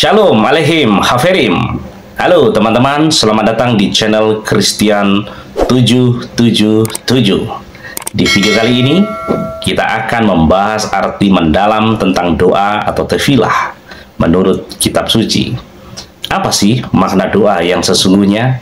Shalom Aleihim Haferim. Halo teman-teman, selamat datang di channel Christian 777. Di video kali ini kita akan membahas arti mendalam tentang doa atau tefilah menurut kitab suci. Apa sih makna doa yang sesungguhnya?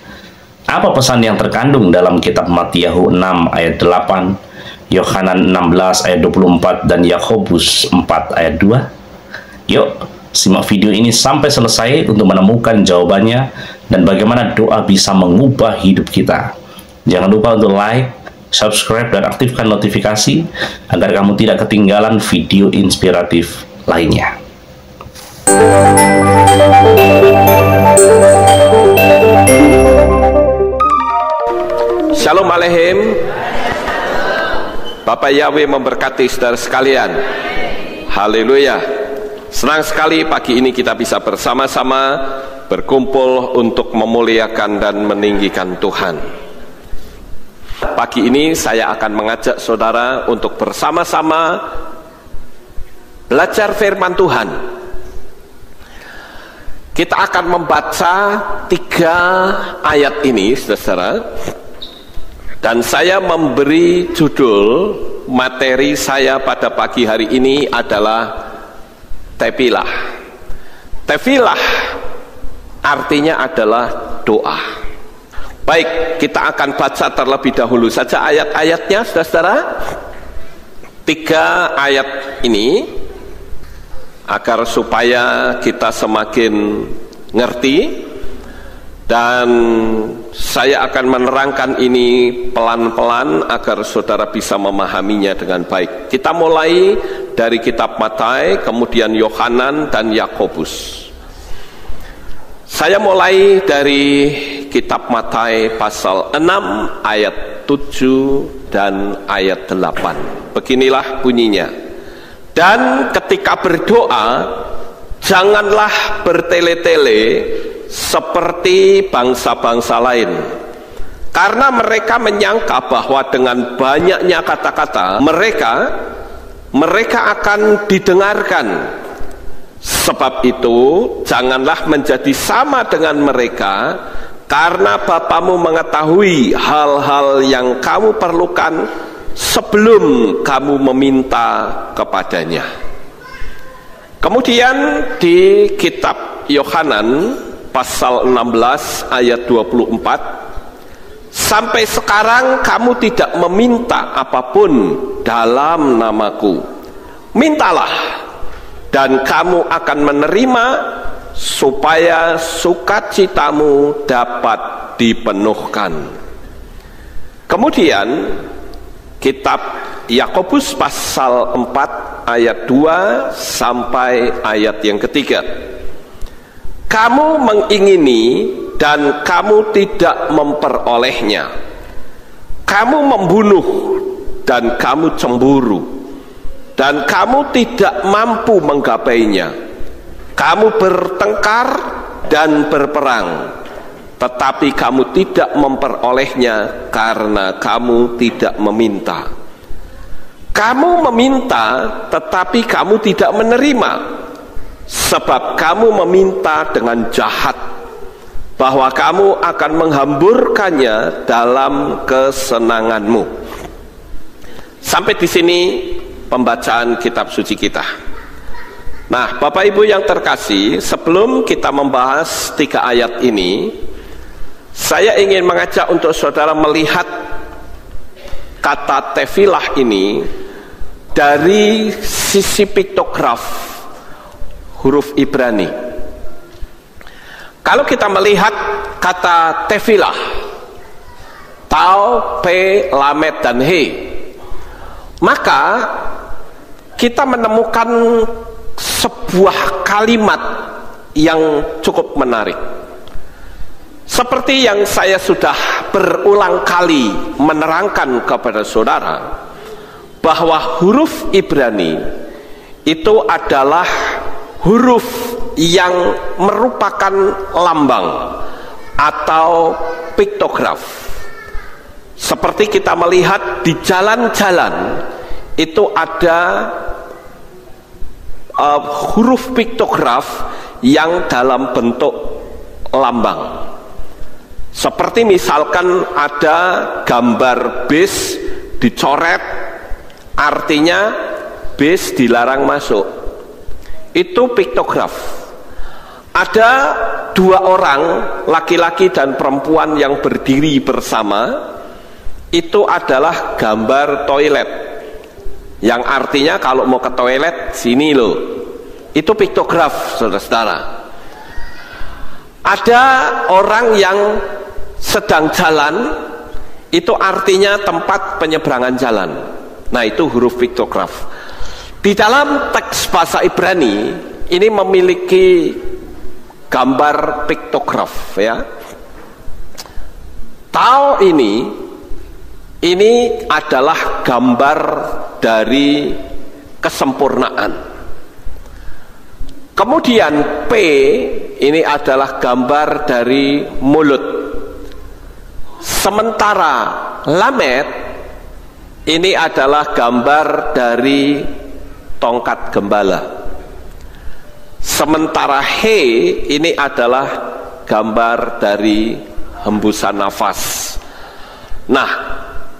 Apa pesan yang terkandung dalam kitab Matiyahu 6 ayat 8, Yohanan 16 ayat 24, dan Yakobus 4 ayat 2? Yuk, simak video ini sampai selesai untuk menemukan jawabannya dan bagaimana doa bisa mengubah hidup kita. Jangan lupa untuk like, subscribe, dan aktifkan notifikasi agar kamu tidak ketinggalan video inspiratif lainnya. Shalom Aleihim. Bapak Yahweh memberkati saudara sekalian. Haleluya. Senang sekali pagi ini kita bisa bersama-sama berkumpul untuk memuliakan dan meninggikan Tuhan. Pagi ini saya akan mengajak saudara untuk bersama-sama belajar firman Tuhan. Kita akan membaca 3 ayat ini, saudara. Dan saya memberi judul materi saya pada pagi hari ini adalah tefilah. Tefilah artinya adalah doa. Baik, kita akan baca terlebih dahulu saja ayat-ayatnya, saudara. 3 ayat ini agar supaya kita semakin ngerti, dan saya akan menerangkan ini pelan-pelan agar saudara bisa memahaminya dengan baik. Kita mulai dari kitab Matius, kemudian Yohanan, dan Yakobus. Saya mulai dari kitab Matius pasal 6 ayat 7 dan ayat 8. Beginilah bunyinya. Dan ketika berdoa, janganlah bertele-tele seperti bangsa-bangsa lain, karena mereka menyangka bahwa dengan banyaknya kata-kata mereka akan didengarkan. Sebab itu janganlah menjadi sama dengan mereka, karena Bapamu mengetahui hal-hal yang kamu perlukan sebelum kamu meminta kepadanya. Kemudian di kitab Yohanan pasal 16 ayat 24, sampai sekarang kamu tidak meminta apapun dalam namaku. Mintalah dan kamu akan menerima, supaya sukacitamu dapat dipenuhkan. Kemudian kitab Yakobus pasal 4 ayat 2 sampai ayat yang ketiga. Kamu mengingini dan kamu tidak memperolehnya. Kamu membunuh dan kamu cemburu, dan kamu tidak mampu menggapainya. Kamu bertengkar dan berperang, tetapi kamu tidak memperolehnya karena kamu tidak meminta. Kamu meminta tetapi kamu tidak menerima, sebab kamu meminta dengan jahat, bahwa kamu akan menghamburkannya dalam kesenanganmu. Sampai di sini pembacaan kitab suci kita. Nah, Bapak Ibu yang terkasih, sebelum kita membahas 3 ayat ini, saya ingin mengajak untuk saudara melihat kata tefilah ini dari sisi piktograf huruf Ibrani. Kalau kita melihat kata tefilah, tau, pe, lamet, dan he, maka kita menemukan sebuah kalimat yang cukup menarik. Seperti yang saya sudah berulang kali menerangkan kepada saudara, bahwa huruf Ibrani itu adalah huruf yang merupakan lambang atau piktograf. Seperti kita melihat di jalan-jalan itu ada huruf piktograf yang dalam bentuk lambang. Seperti misalkan ada gambar bis dicoret, artinya bis dilarang masuk. Itu piktograf. Ada dua orang, laki-laki dan perempuan yang berdiri bersama, itu adalah gambar toilet, yang artinya kalau mau ke toilet sini loh. Itu piktograf, saudara-saudara. Ada orang yang sedang jalan, itu artinya tempat penyeberangan jalan. Nah, itu huruf piktograf. Di dalam teks bahasa Ibrani ini memiliki gambar piktograf, ya. Tau ini adalah gambar dari kesempurnaan. Kemudian P ini adalah gambar dari mulut. Sementara Lamed ini adalah gambar dari tongkat gembala. Sementara He ini adalah gambar dari hembusan nafas. Nah,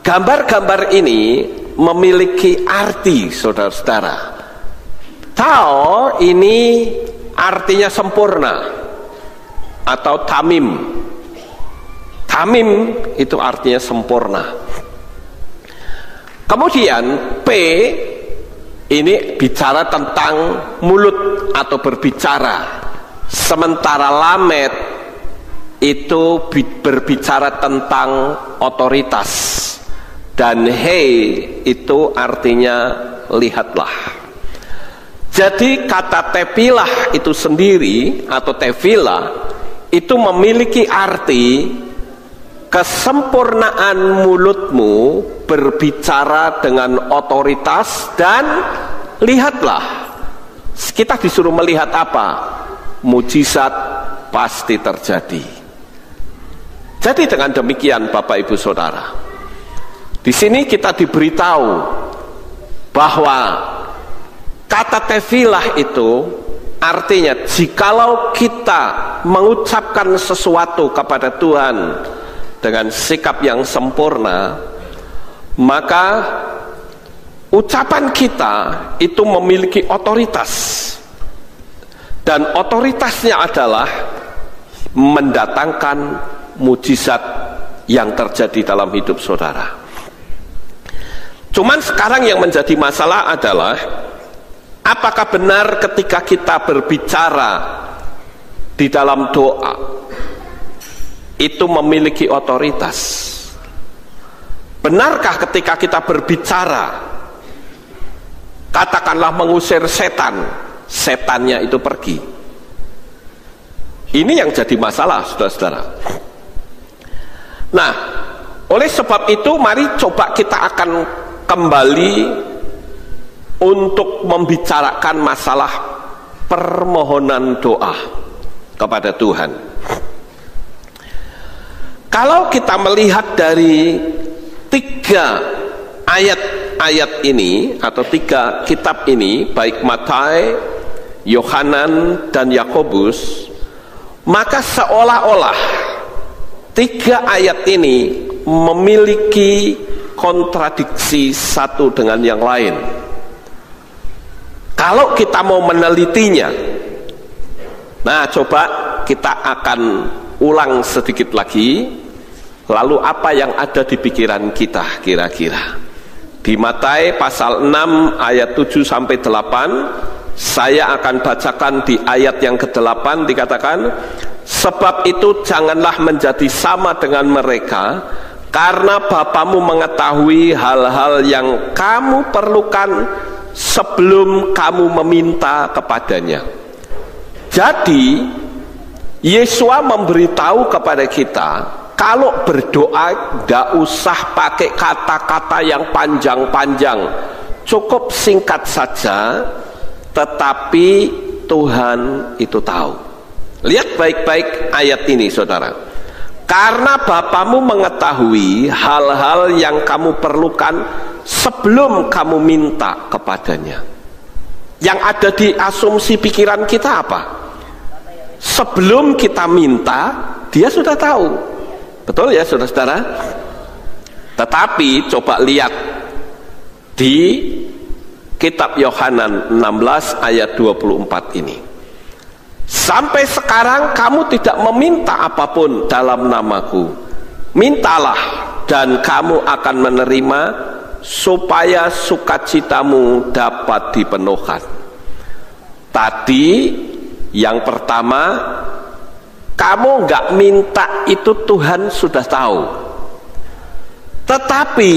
gambar-gambar ini memiliki arti, saudara-saudara. Tao ini artinya sempurna atau tamim. Tamim itu artinya sempurna. Kemudian P ini bicara tentang mulut atau berbicara. Sementara Lamed itu berbicara tentang otoritas. Dan Hei itu artinya lihatlah. Jadi kata tefilah itu sendiri atau tefilah itu memiliki arti kesempurnaan mulutmu berbicara dengan otoritas dan lihatlah. Kita disuruh melihat apa? Mujizat pasti terjadi. Jadi dengan demikian Bapak Ibu Saudara, di sini kita diberitahu bahwa kata tefilah itu artinya jikalau kita mengucapkan sesuatu kepada Tuhan dengan sikap yang sempurna, maka ucapan kita itu memiliki otoritas. Dan otoritasnya adalah mendatangkan mujizat yang terjadi dalam hidup saudara. Cuman sekarang yang menjadi masalah adalah apakah benar ketika kita berbicara di dalam doa itu memiliki otoritas? Benarkah ketika kita berbicara, katakanlah mengusir setan, setannya itu pergi? Ini yang jadi masalah, saudara-saudara. Nah, oleh sebab itu mari coba kita akan kembali untuk membicarakan masalah permohonan doa kepada Tuhan. Kalau kita melihat dari 3 ayat-ayat ini atau 3 kitab ini, baik Matius, Yohanan dan Yakobus, maka seolah-olah 3 ayat ini memiliki kontradiksi satu dengan yang lain. Kalau kita mau menelitinya, nah coba kita akan ulang sedikit lagi, lalu apa yang ada di pikiran kita kira-kira. Di Matius pasal 6 ayat 7 sampai 8, saya akan bacakan di ayat yang ke-8 dikatakan, sebab itu janganlah menjadi sama dengan mereka, karena Bapamu mengetahui hal-hal yang kamu perlukan sebelum kamu meminta kepadanya. Jadi Yesua memberitahu kepada kita, kalau berdoa tidak usah pakai kata-kata yang panjang-panjang, cukup singkat saja, tetapi Tuhan itu tahu. Lihat baik-baik ayat ini saudara. Karena Bapamu mengetahui hal-hal yang kamu perlukan sebelum kamu minta kepadanya. Yang ada di asumsi pikiran kita apa? sebelum kita minta, dia sudah tahu. Betul ya saudara-saudara? Tetapi coba lihat di kitab Yohanan 16 ayat 24 ini. Sampai sekarang kamu tidak meminta apapun dalam namaku. Mintalah dan kamu akan menerima, supaya sukacitamu dapat dipenuhkan. Tadi yang pertama, kamu nggak minta itu Tuhan sudah tahu. Tetapi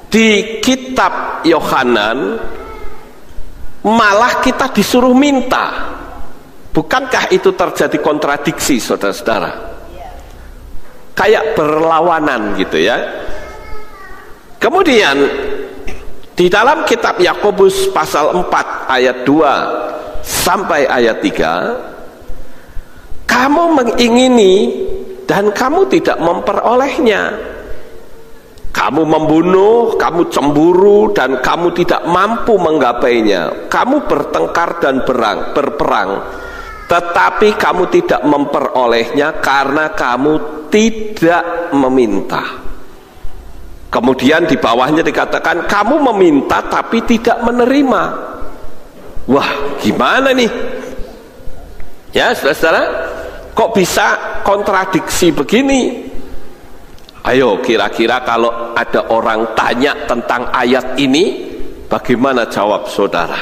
di kitab Yohanan malah kita disuruh minta. Bukankah itu terjadi kontradiksi, saudara-saudara? Kayak berlawanan gitu ya. Kemudian di dalam kitab Yakobus pasal 4 ayat 2 sampai ayat 3, kamu mengingini dan kamu tidak memperolehnya. Kamu membunuh, kamu cemburu, dan kamu tidak mampu menggapainya. Kamu bertengkar dan berperang, tetapi kamu tidak memperolehnya karena kamu tidak meminta. Kemudian di bawahnya dikatakan, kamu meminta tapi tidak menerima. Wah, gimana nih? Ya, saudara-saudara, kok bisa kontradiksi begini? Ayo, kira-kira kalau ada orang tanya tentang ayat ini, bagaimana jawab saudara?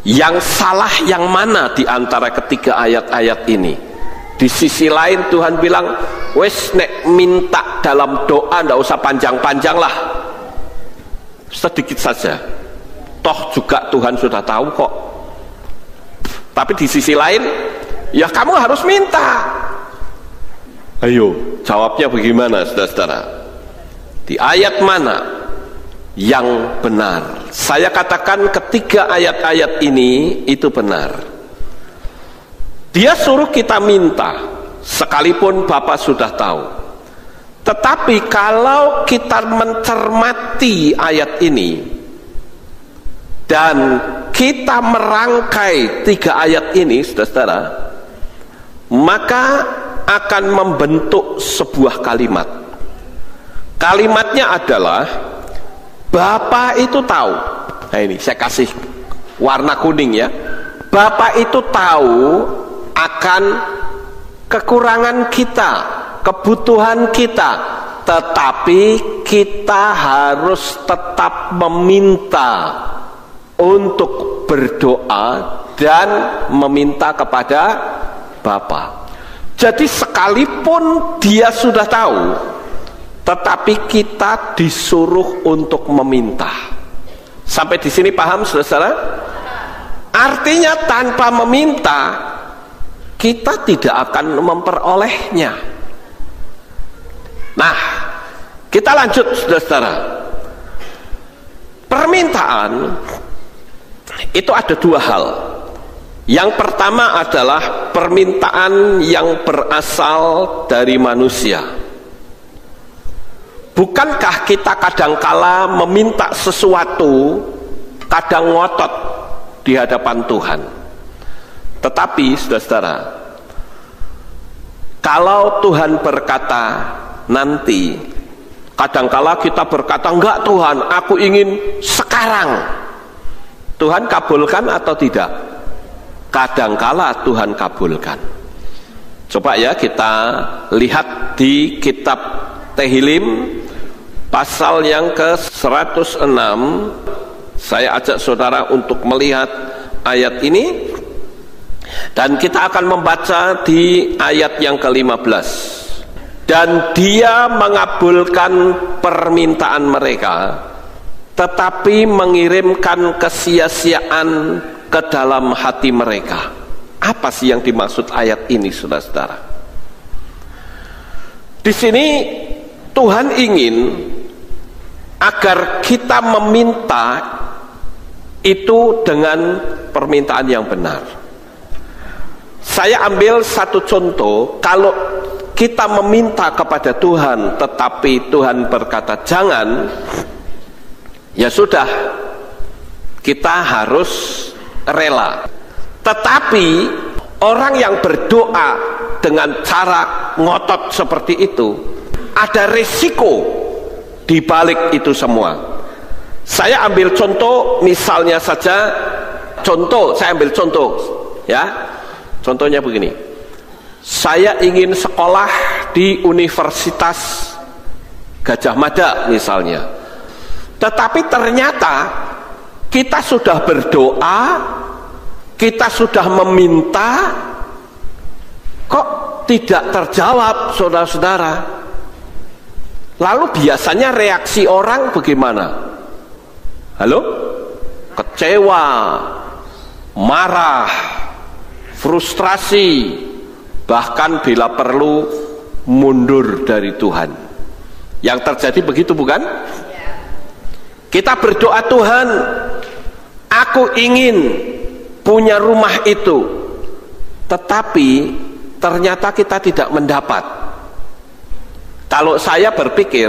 Yang salah yang mana di antara ketiga ayat-ayat ini? Di sisi lain Tuhan bilang, wes nek minta dalam doa ndak usah panjang-panjang lah, sedikit saja, toh juga Tuhan sudah tahu kok. Tapi di sisi lain, ya kamu harus minta. Ayo, jawabnya bagaimana saudara-saudara? Di ayat mana yang benar? Saya katakan ketiga ayat-ayat ini itu benar. Dia suruh kita minta, sekalipun Bapa sudah tahu. Tetapi kalau kita mencermati ayat ini dan kita merangkai tiga ayat ini, saudara-saudara, maka akan membentuk sebuah kalimat. Kalimatnya adalah, Bapa itu tahu. Nah ini saya kasih warna kuning ya. Bapa itu tahu akan kekurangan kita, kebutuhan kita, tetapi kita harus tetap meminta untuk berdoa dan meminta kepada Bapa. Jadi sekalipun dia sudah tahu, tetapi kita disuruh untuk meminta. Sampai di sini paham, saudara? Artinya tanpa meminta, kita tidak akan memperolehnya. Nah, kita lanjut, saudara. Permintaan itu ada dua hal. Yang pertama adalah permintaan yang berasal dari manusia. Bukankah kita kadangkala meminta sesuatu, kadang ngotot di hadapan Tuhan? Tetapi saudara-saudara, kalau Tuhan berkata nanti, kadangkala kita berkata, enggak Tuhan, aku ingin sekarang. Tuhan kabulkan atau tidak? Kadangkala Tuhan kabulkan. Coba ya kita lihat di kitab Tehillim pasal yang ke-106. Saya ajak saudara untuk melihat ayat ini, dan kita akan membaca di ayat yang ke-15. Dan dia mengabulkan permintaan mereka, tetapi mengirimkan kesia-siaan ke dalam hati mereka. Apa sih yang dimaksud ayat ini, saudara-saudara? Di sini Tuhan ingin agar kita meminta itu dengan permintaan yang benar. Saya ambil satu contoh. Kalau kita meminta kepada Tuhan tetapi Tuhan berkata jangan, ya sudah, kita harus rela. Tetapi orang yang berdoa dengan cara ngotot seperti itu, ada risiko di balik itu semua. Saya ambil contoh, misalnya saja, saya ambil contoh ya. Contohnya begini. Saya ingin sekolah di Universitas Gajah Mada misalnya. Tetapi ternyata kita sudah berdoa, kita sudah meminta, kok tidak terjawab, saudara-saudara. Lalu biasanya reaksi orang bagaimana? Halo? Kecewa, marah, frustrasi, bahkan bila perlu mundur dari Tuhan. Yang terjadi begitu bukan? Kita berdoa, Tuhan, aku ingin punya rumah itu, tetapi ternyata kita tidak mendapat. Kalau saya berpikir,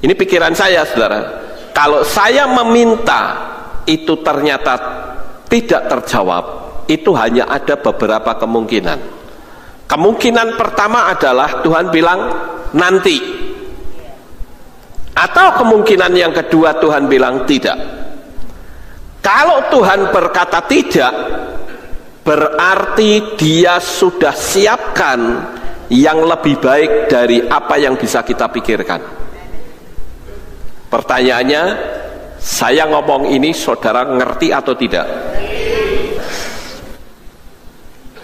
ini pikiran saya, saudara, kalau saya meminta itu ternyata tidak terjawab, itu hanya ada beberapa kemungkinan. Kemungkinan pertama adalah Tuhan bilang nanti, atau kemungkinan yang kedua Tuhan bilang tidak. Kalau Tuhan berkata tidak, berarti Dia sudah siapkan yang lebih baik dari apa yang bisa kita pikirkan. Pertanyaannya, saya ngomong ini saudara ngerti atau tidak?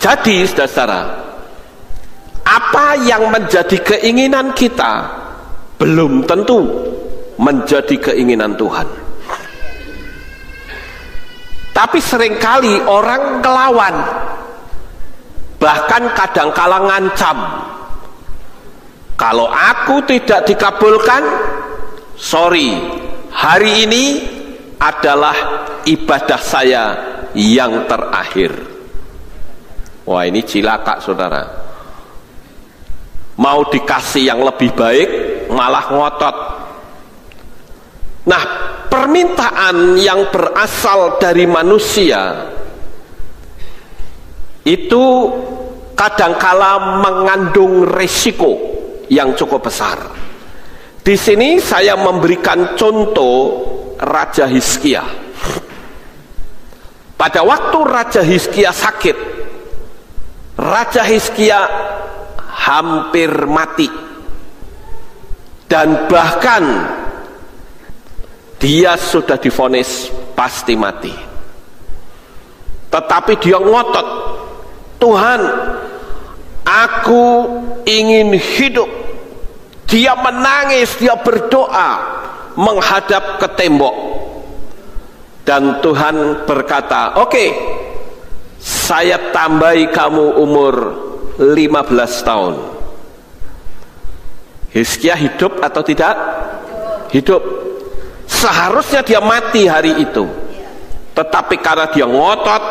Jadi saudara, apa yang menjadi keinginan kita belum tentu menjadi keinginan Tuhan. Tapi seringkali orang ngelawan, bahkan kadangkala ngancam. Kalau aku tidak dikabulkan, sorry, hari ini adalah ibadah saya yang terakhir. Wah, ini cilaka, saudara. Mau dikasih yang lebih baik, malah ngotot. Nah, permintaan yang berasal dari manusia itu kadangkala mengandung risiko yang cukup besar. Di sini saya memberikan contoh Raja Hizkia. Pada waktu Raja Hizkia sakit, Raja Hizkia hampir mati, dan bahkan dia sudah divonis pasti mati. Tetapi dia ngotot, Tuhan, aku ingin hidup. Dia menangis, dia berdoa menghadap ke tembok, dan Tuhan berkata, oke, saya tambahi kamu umur 15 tahun. Hizkia hidup atau tidak? Hidup. Seharusnya dia mati hari itu, tetapi karena dia ngotot,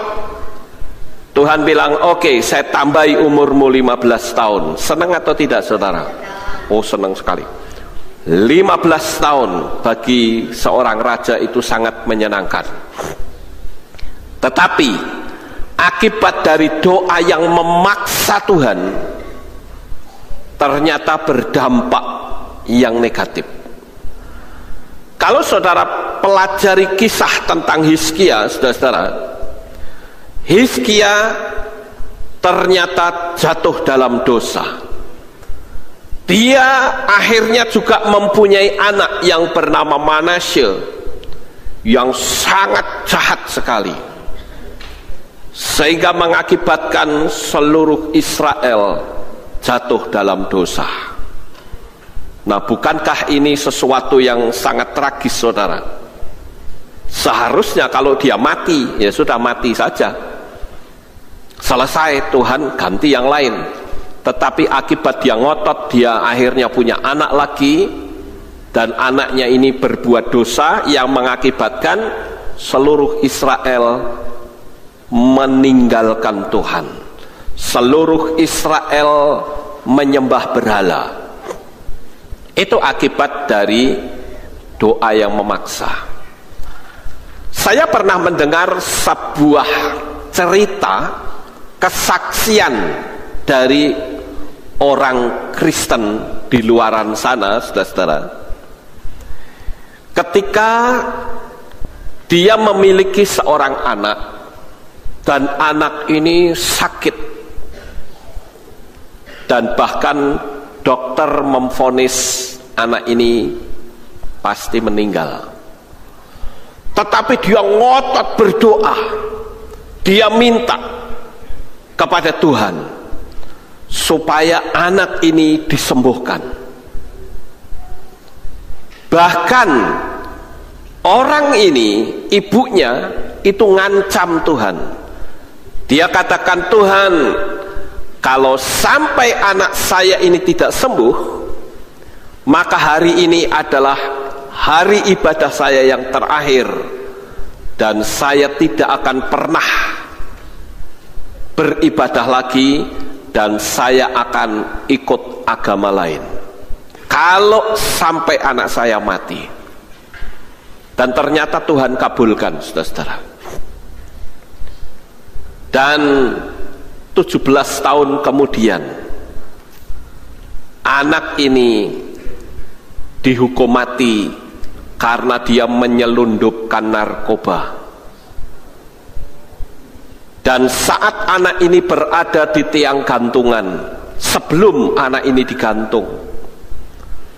Tuhan bilang, oke, saya tambahi umurmu 15 tahun. Senang atau tidak, saudara? Oh, senang sekali. 15 tahun bagi seorang raja itu sangat menyenangkan. Tetapi akibat dari doa yang memaksa Tuhan, ternyata berdampak yang negatif. Kalau saudara pelajari kisah tentang Hizkia, saudara-saudara, Hizkia ternyata jatuh dalam dosa. Dia akhirnya juga mempunyai anak yang bernama Manasye, yang sangat jahat sekali, sehingga mengakibatkan seluruh Israel jatuh dalam dosa. Nah, bukankah ini sesuatu yang sangat tragis, saudara? Seharusnya kalau dia mati, ya sudah mati saja, selesai, Tuhan ganti yang lain. Tetapi akibat dia ngotot, dia akhirnya punya anak lagi, dan anaknya ini berbuat dosa yang mengakibatkan seluruh Israel meninggalkan Tuhan. Seluruh Israel menyembah berhala. Itu akibat dari doa yang memaksa. Saya pernah mendengar sebuah cerita kesaksian dari orang Kristen di luaran sana, saudara-saudara. Ketika dia memiliki seorang anak, dan anak ini sakit, dan bahkan dokter memvonis anak ini pasti meninggal. Tetapi dia ngotot berdoa, dia minta kepada Tuhan supaya anak ini disembuhkan. Bahkan orang ini, ibunya itu ngancam Tuhan. Dia katakan, Tuhan, kalau sampai anak saya ini tidak sembuh, maka hari ini adalah hari ibadah saya yang terakhir, dan saya tidak akan pernah beribadah lagi, dan saya akan ikut agama lain kalau sampai anak saya mati. Dan ternyata Tuhan kabulkan, saudara-saudara. Dan 17 tahun kemudian anak ini dihukum mati karena dia menyelundupkan narkoba. Dan saat anak ini berada di tiang gantungan, sebelum anak ini digantung,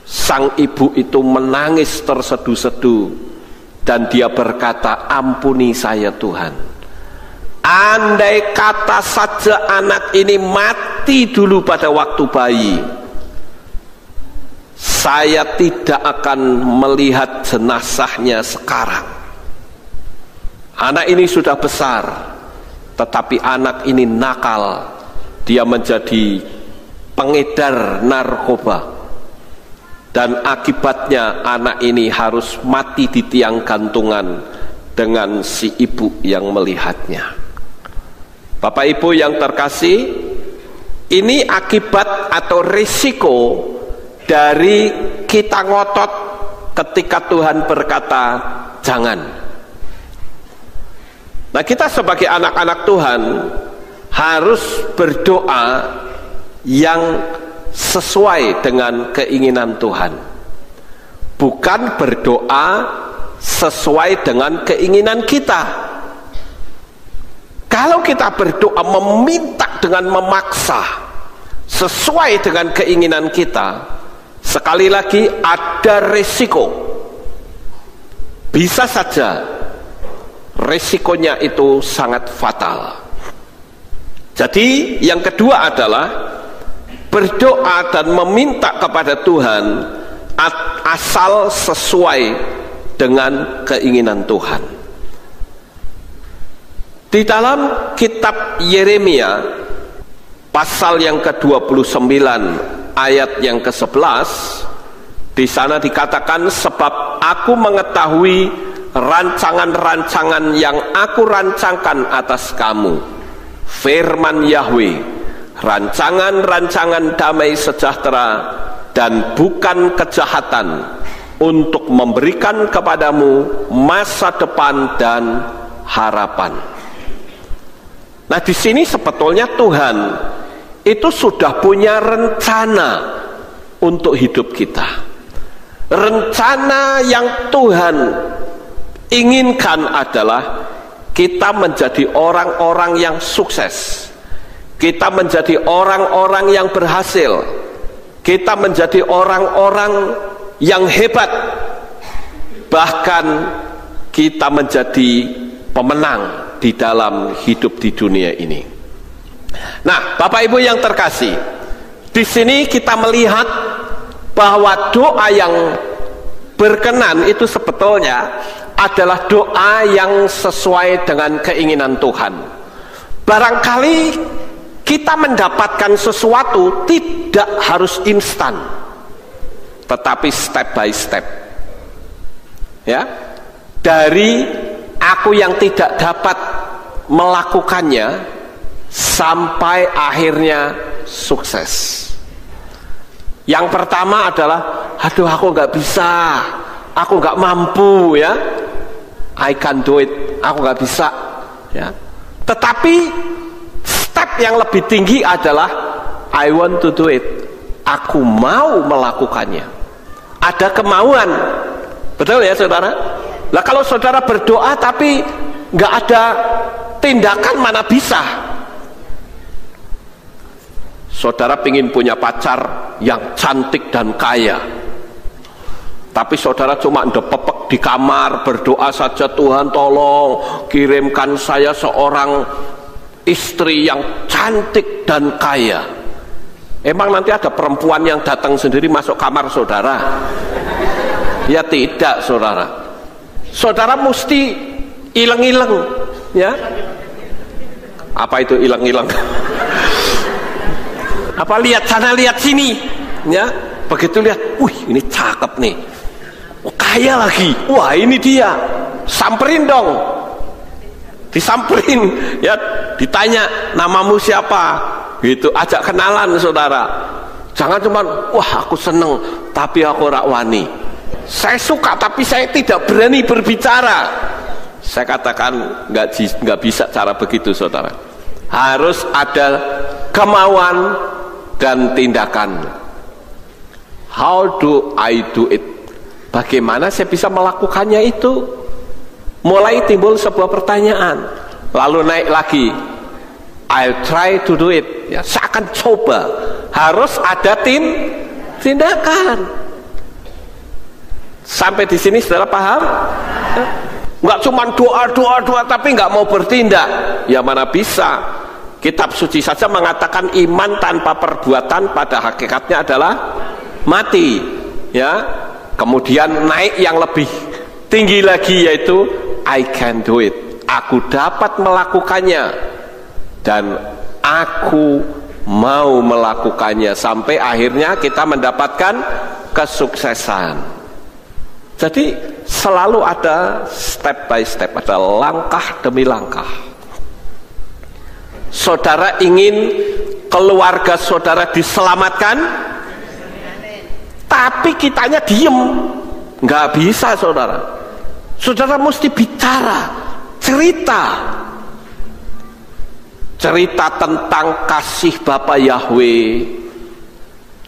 sang ibu itu menangis terseduh-seduh, dan dia berkata, ampuni saya Tuhan, andai kata saja anak ini mati dulu pada waktu bayi, saya tidak akan melihat jenazahnya sekarang. Anak ini sudah besar, tetapi anak ini nakal. Dia menjadi pengedar narkoba, dan akibatnya anak ini harus mati di tiang gantungan dengan si ibu yang melihatnya. Bapak Ibu yang terkasih, ini akibat atau risiko dari kita ngotot ketika Tuhan berkata jangan. Nah, kita sebagai anak-anak Tuhan harus berdoa yang sesuai dengan keinginan Tuhan, bukan berdoa sesuai dengan keinginan kita. Kalau kita berdoa meminta dengan memaksa sesuai dengan keinginan kita, sekali lagi ada risiko. Bisa saja risikonya itu sangat fatal. Jadi yang kedua adalah berdoa dan meminta kepada Tuhan asal sesuai dengan keinginan Tuhan. Di dalam kitab Yeremia pasal yang ke-29 ayat yang ke-11, di sana dikatakan, sebab aku mengetahui rancangan-rancangan yang aku rancangkan atas kamu, firman Yahweh, rancangan-rancangan damai sejahtera dan bukan kejahatan, untuk memberikan kepadamu masa depan dan harapan. Nah, di sini sebetulnya Tuhan itu sudah punya rencana untuk hidup kita. Rencana yang Tuhan inginkan adalah kita menjadi orang-orang yang sukses, kita menjadi orang-orang yang berhasil, kita menjadi orang-orang yang hebat, bahkan kita menjadi pemenang di dalam hidup di dunia ini. Nah, Bapak Ibu yang terkasih, di sini kita melihat bahwa doa yang berkenan itu sebetulnya adalah doa yang sesuai dengan keinginan Tuhan. Barangkali kita mendapatkan sesuatu tidak harus instan, tetapi step by step. Ya, dari aku yang tidak dapat melakukannya sampai akhirnya sukses. Yang pertama adalah, aduh aku nggak bisa, aku nggak mampu, ya. I can't do it, aku nggak bisa, ya. Tetapi step yang lebih tinggi adalah I want to do it. Aku mau melakukannya. Ada kemauan. Betul ya saudara? Lah kalau saudara berdoa tapi nggak ada tindakan, mana bisa? Saudara pingin punya pacar yang cantik dan kaya, tapi saudara cuma ndepepek di kamar berdoa saja, Tuhan tolong kirimkan saya seorang istri yang cantik dan kaya. Emang nanti ada perempuan yang datang sendiri masuk kamar saudara? Ya tidak saudara. Saudara mesti ileng-ileng, ya. Apa itu ileng-ileng? Apa lihat sana lihat sini, ya. Begitu lihat, wih ini cakep nih, oh, kaya lagi, wah ini dia, samperin dong, disamperin, ya, ditanya namamu siapa, gitu, ajak kenalan saudara. Jangan cuma wah aku seneng tapi aku rak wani, saya suka tapi saya tidak berani berbicara. Saya katakan nggak bisa cara begitu saudara. Harus ada kemauan dan tindakan. How do I do it? Bagaimana saya bisa melakukannya itu? Mulai timbul sebuah pertanyaan, lalu naik lagi, I'll try to do it, ya, saya akan coba. Harus ada tindakan. Sampai di sini saudara paham? Ya? Nggak cuma doa tapi nggak mau bertindak, ya mana bisa. Kitab suci saja mengatakan iman tanpa perbuatan pada hakikatnya adalah mati, ya. Kemudian naik yang lebih tinggi lagi, yaitu I can do it, aku dapat melakukannya dan aku mau melakukannya, sampai akhirnya kita mendapatkan kesuksesan. Jadi selalu ada step by step, ada langkah demi langkah. Saudara ingin keluarga saudara diselamatkan, tapi kitanya diem, nggak bisa saudara. Saudara mesti bicara, cerita tentang kasih Bapa Yahweh,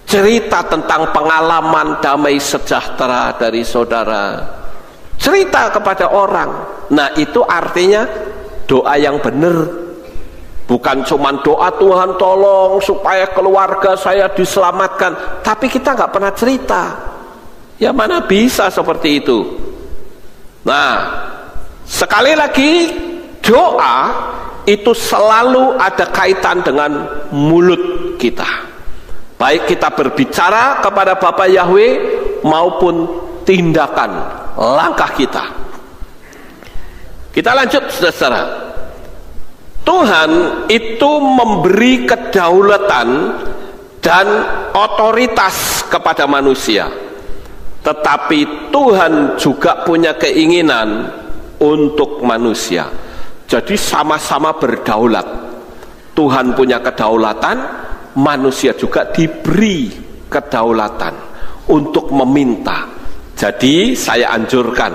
cerita tentang pengalaman damai sejahtera dari saudara, cerita kepada orang. Nah itu artinya doa yang benar. Bukan cuma doa Tuhan tolong supaya keluarga saya diselamatkan, tapi kita nggak pernah cerita. Ya mana bisa seperti itu. Nah, sekali lagi doa itu selalu ada kaitan dengan mulut kita. Baik kita berbicara kepada Bapa Yahweh maupun tindakan, langkah kita. Kita lanjut saudara. Tuhan itu memberi kedaulatan dan otoritas kepada manusia, tetapi Tuhan juga punya keinginan untuk manusia. Jadi sama-sama berdaulat. Tuhan punya kedaulatan, manusia juga diberi kedaulatan untuk meminta. Jadi saya anjurkan,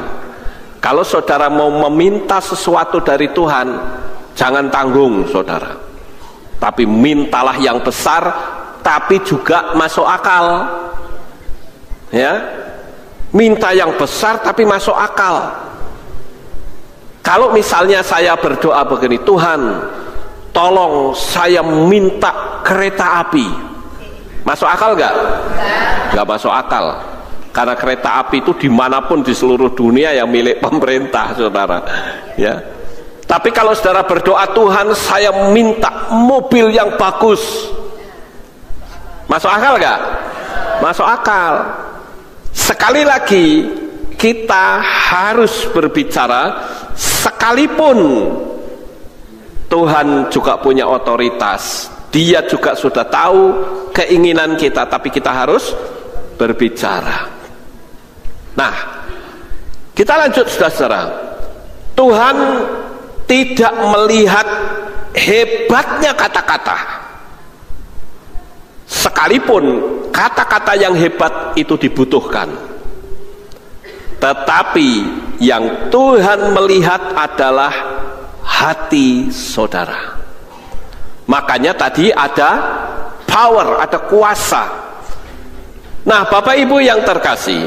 kalau saudara mau meminta sesuatu dari Tuhan, jangan tanggung saudara, tapi mintalah yang besar, tapi juga masuk akal, ya. Minta yang besar tapi masuk akal. Kalau misalnya saya berdoa begini, Tuhan tolong saya minta kereta api, masuk akal nggak? Nggak masuk akal, karena kereta api itu dimanapun di seluruh dunia yang milik pemerintah saudara, ya. Tapi kalau saudara berdoa, Tuhan saya minta mobil yang bagus, masuk akal gak? Masuk akal. Sekali lagi kita harus berbicara, sekalipun Tuhan juga punya otoritas, dia juga sudah tahu keinginan kita, tapi kita harus berbicara. Nah, kita lanjut saudara. Tuhan tidak melihat hebatnya kata-kata, sekalipun kata-kata yang hebat itu dibutuhkan, tetapi yang Tuhan melihat adalah hati saudara. Makanya tadi ada power, ada kuasa. Nah, Bapak Ibu yang terkasih,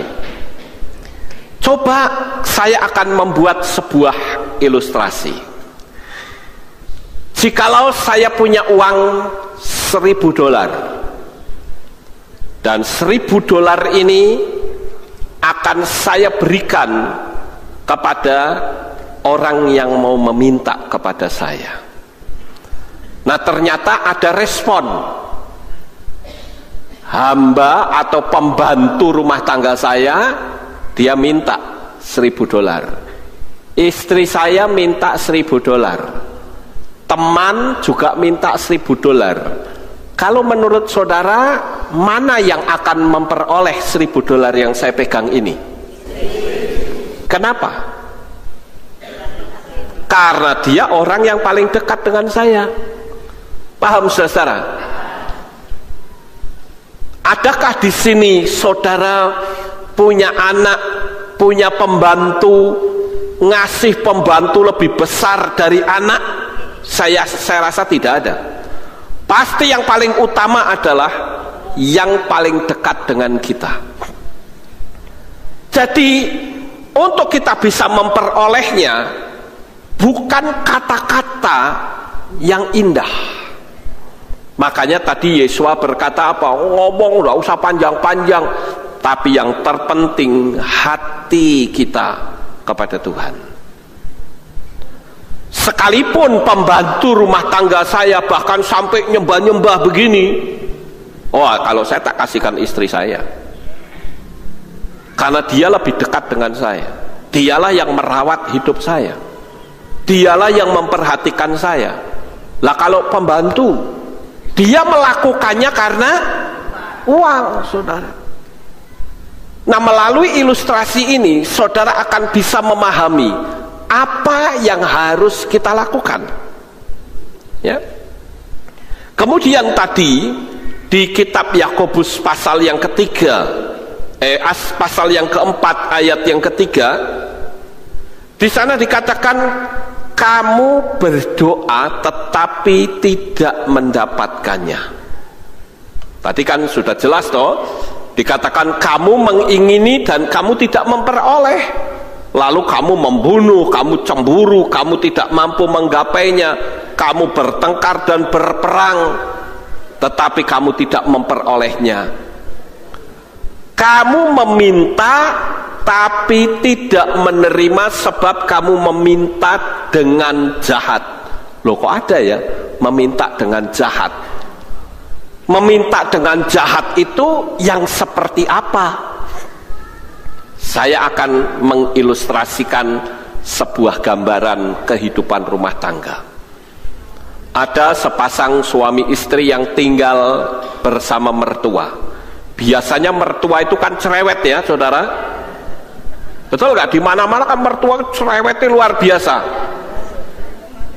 coba saya akan membuat sebuah ilustrasi. Jikalau saya punya uang $1.000 dan $1.000 ini akan saya berikan kepada orang yang mau meminta kepada saya. Nah, ternyata ada respon. Hamba atau pembantu rumah tangga saya, dia minta $1.000. Istri saya minta $1.000. Teman juga minta $1.000. Kalau menurut saudara, mana yang akan memperoleh $1.000 yang saya pegang ini? Kenapa? Karena dia orang yang paling dekat dengan saya. Paham saudara? Adakah di sini saudara punya anak, punya pembantu, ngasih pembantu lebih besar dari anak? Saya rasa tidak ada. Pasti yang paling utama adalah yang paling dekat dengan kita. Jadi untuk kita bisa memperolehnya, bukan kata-kata yang indah. Makanya tadi Yesua berkata apa? Ngomong udah usah panjang-panjang, tapi yang terpenting hati kita kepada Tuhan. Sekalipun pembantu rumah tangga saya bahkan sampai nyembah-nyembah begini, kalau saya tak kasihkan istri saya, karena dia lebih dekat dengan saya. Dialah yang merawat hidup saya, dialah yang memperhatikan saya. Lah kalau pembantu, dia melakukannya karena uang, saudara. Nah, melalui ilustrasi ini saudara akan bisa memahami apa yang harus kita lakukan, ya. Kemudian tadi di kitab Yakobus pasal yang ketiga, pasal yang keempat ayat yang ketiga, di sana dikatakan kamu berdoa tetapi tidak mendapatkannya. Tadi kan sudah jelas toh, dikatakan kamu mengingini dan kamu tidak memperoleh. Lalu kamu membunuh, kamu cemburu, kamu tidak mampu menggapainya, kamu bertengkar dan berperang, tetapi kamu tidak memperolehnya. Kamu meminta tapi tidak menerima sebab kamu meminta dengan jahat. Loh, kok ada ya meminta dengan jahat? Meminta dengan jahat itu yang seperti apa? Saya akan mengilustrasikan sebuah gambaran kehidupan rumah tangga. Ada sepasang suami istri yang tinggal bersama mertua. Biasanya mertua itu kan cerewet ya, saudara. Betul nggak? Di mana-mana kan mertua cerewetnya luar biasa.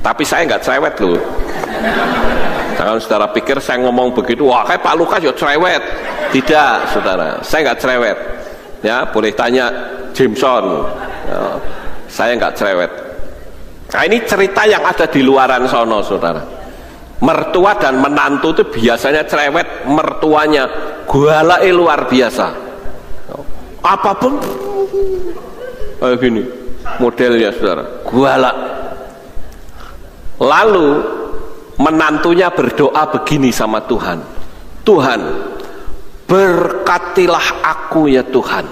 Tapi saya nggak cerewet loh. Jangan saudara pikir saya ngomong begitu, wah kayak Pak Lukas ya cerewet. Tidak, saudara. Saya nggak cerewet. Ya, boleh tanya Jameson. Ya, saya nggak cerewet. Nah, ini cerita yang ada di luaran sono, saudara. Mertua dan menantu itu biasanya cerewet, mertuanya galak luar biasa. Apapun kayak gini modelnya, saudara, galak. Lalu menantunya berdoa begini sama Tuhan, Tuhan berkatilah aku ya Tuhan,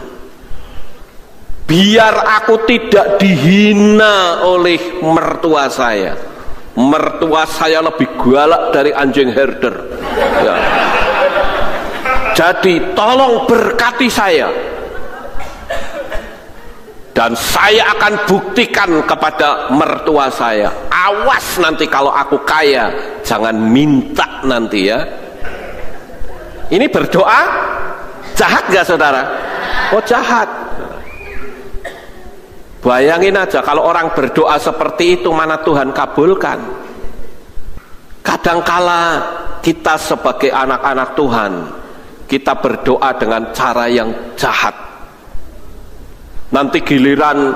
biar aku tidak dihina oleh mertua saya. Mertua saya lebih galak dari anjing herder ya. Jadi tolong berkati saya, dan saya akan buktikan kepada mertua saya, awas nanti kalau aku kaya jangan minta nanti ya. Ini berdoa jahat gak saudara? Oh jahat. Bayangin aja kalau orang berdoa seperti itu, mana Tuhan kabulkan. Kadangkala kita sebagai anak-anak Tuhan, kita berdoa dengan cara yang jahat. Nanti giliran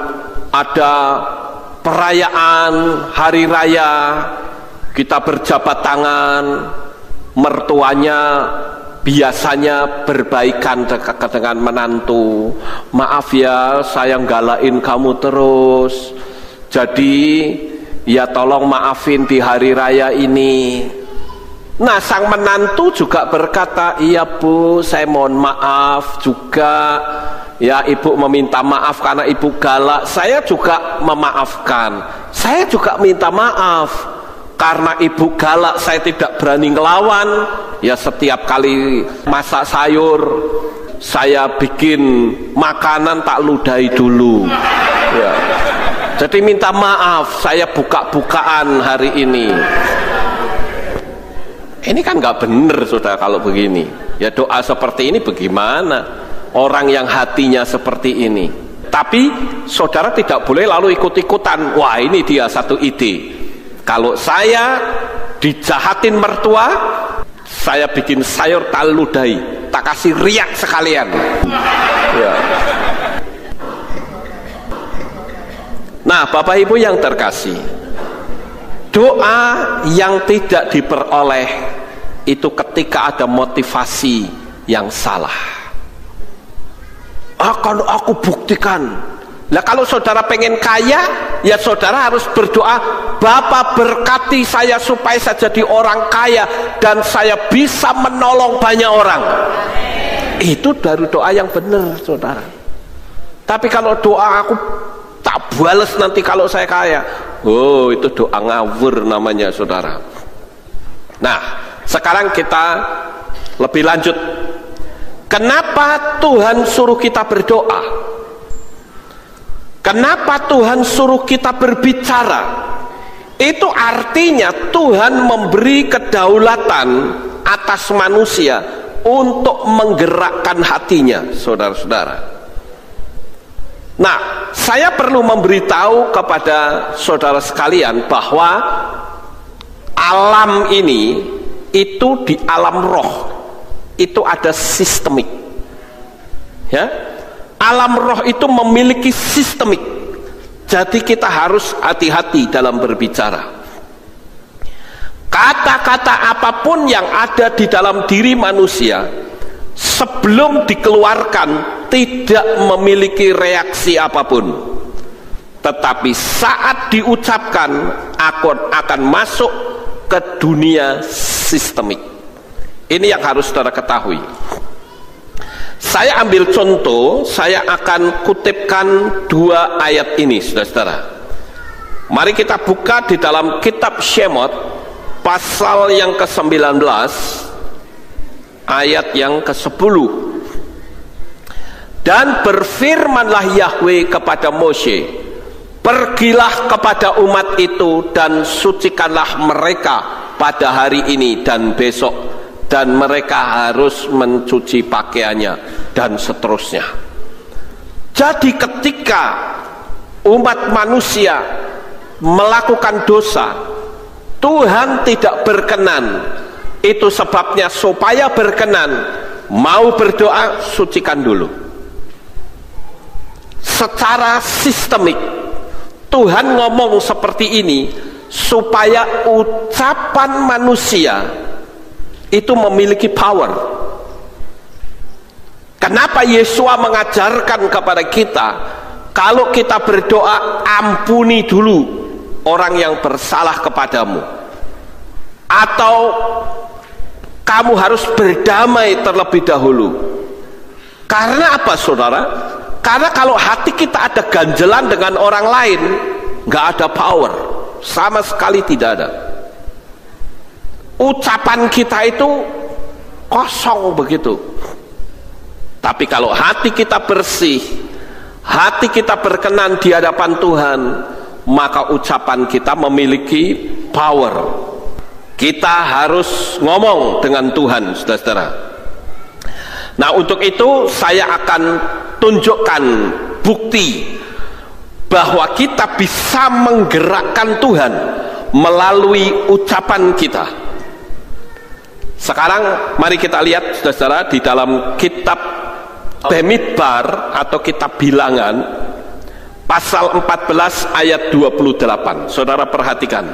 ada perayaan hari raya, kita berjabat tangan, mertuanya biasanya berbaikan dengan menantu. Maaf ya, saya galain kamu terus, jadi ya tolong maafin di hari raya ini. Nah, sang menantu juga berkata, iya Bu, saya mohon maaf juga ya, ibu meminta maaf karena ibu galak. Saya juga memaafkan, saya juga minta maaf karena ibu galak, saya tidak berani ngelawan. Ya, setiap kali masak sayur, saya bikin makanan tak ludahi dulu ya. Jadi minta maaf, saya buka-bukaan hari ini. Ini kan nggak bener, saudara, kalau begini. Ya, doa seperti ini bagaimana orang yang hatinya seperti ini? Tapi saudara tidak boleh lalu ikut-ikutan. Wah, ini dia satu ide. Kalau saya dijahatin mertua, saya bikin sayur tak ludahi, tak kasih riak sekalian ya. Nah, Bapak Ibu yang terkasih, doa yang tidak diperoleh itu ketika ada motivasi yang salah. Akan aku buktikan. Nah, kalau saudara pengen kaya, ya saudara harus berdoa, Bapa berkati saya supaya saya jadi orang kaya dan saya bisa menolong banyak orang. Itu dari doa yang benar, saudara. Tapi kalau doa aku tak balas nanti kalau saya kaya, oh, itu doa ngawur namanya, saudara. Nah, sekarang kita lebih lanjut. Kenapa Tuhan suruh kita berdoa? Kenapa Tuhan suruh kita berbicara? Itu artinya Tuhan memberi kedaulatan atas manusia untuk menggerakkan hatinya, saudara-saudara. Nah, saya perlu memberitahu kepada saudara sekalian bahwa alam ini itu di alam roh itu ada sistemik, ya. Alam roh itu memiliki sistemik. Jadi kita harus hati-hati dalam berbicara. Kata-kata apapun yang ada di dalam diri manusia sebelum dikeluarkan tidak memiliki reaksi apapun, tetapi saat diucapkan akan masuk ke dunia sistemik. Ini yang harus saudara ketahui. Saya ambil contoh, saya akan kutipkan dua ayat ini, saudara-saudara. Mari kita buka di dalam kitab Shemot, pasal yang ke-19, ayat yang ke-10. Dan berfirmanlah Yahweh kepada Mose, pergilah kepada umat itu dan sucikanlah mereka pada hari ini dan besok, dan mereka harus mencuci pakaiannya, dan seterusnya. Jadi ketika umat manusia melakukan dosa, Tuhan tidak berkenan. Itu sebabnya supaya berkenan, mau berdoa, sucikan dulu. Secara sistemik Tuhan ngomong seperti ini supaya ucapan manusia itu memiliki power. Kenapa Yesua mengajarkan kepada kita, kalau kita berdoa, ampuni dulu orang yang bersalah kepadamu, atau kamu harus berdamai terlebih dahulu. Karena apa, saudara? Karena kalau hati kita ada ganjelan dengan orang lain, nggak ada power, sama sekali tidak ada. Ucapan kita itu kosong begitu. Tapi kalau hati kita bersih, hati kita berkenan di hadapan Tuhan, maka ucapan kita memiliki power. Kita harus ngomong dengan Tuhan, saudara-saudara. Nah, untuk itu saya akan tunjukkan bukti bahwa kita bisa menggerakkan Tuhan melalui ucapan kita. Sekarang mari kita lihat, saudara-saudara, di dalam kitab Bemidbar atau kitab Bilangan pasal 14 ayat 28. Saudara perhatikan.